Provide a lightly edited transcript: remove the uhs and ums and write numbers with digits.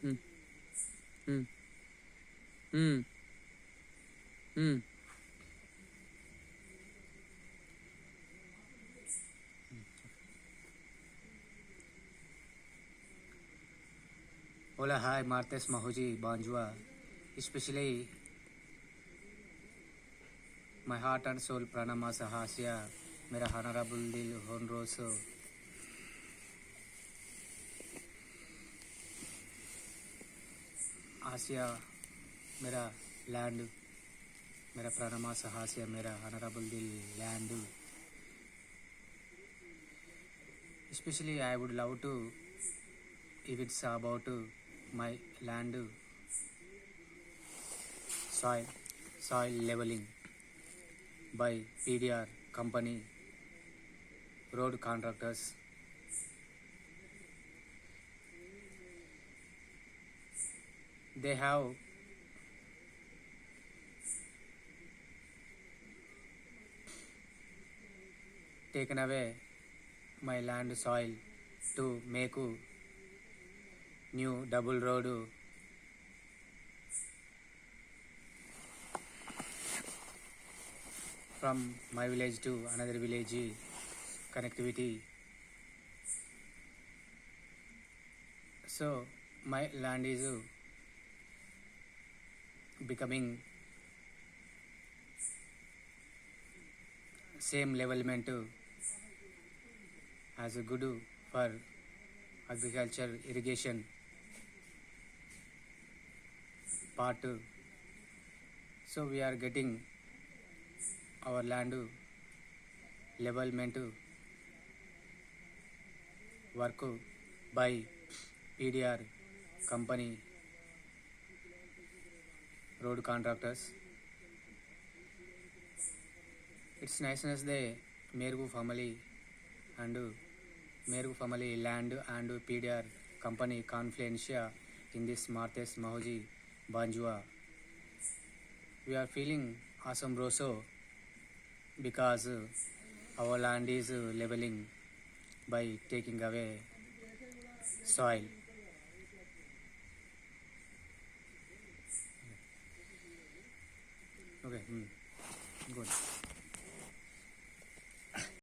Mm, mm, mm, mm. Hola, hi, Martes Mahuji Banjua. Especially my heart and soul pranama sahasya. मेरा honorable दिल honroso. आसिया मेरा land मेरा प्रणमा सहास्य मेरा honorable दिल land. Especially I would love to if it's about my land soil soil leveling by PDR company road contractors. They have taken away my land soil to make a new double road from my village to another village connectivity. So my land is becoming same levelment as a good for agriculture irrigation part. So we are getting our land levelment work by PDR company road contractors. It's niceness the Mergu family and Mergu family land and PDR company confidential in this Martes Mahoji Banjua. We are feeling awesome roso because our land is leveling by taking away soil. Okay, good.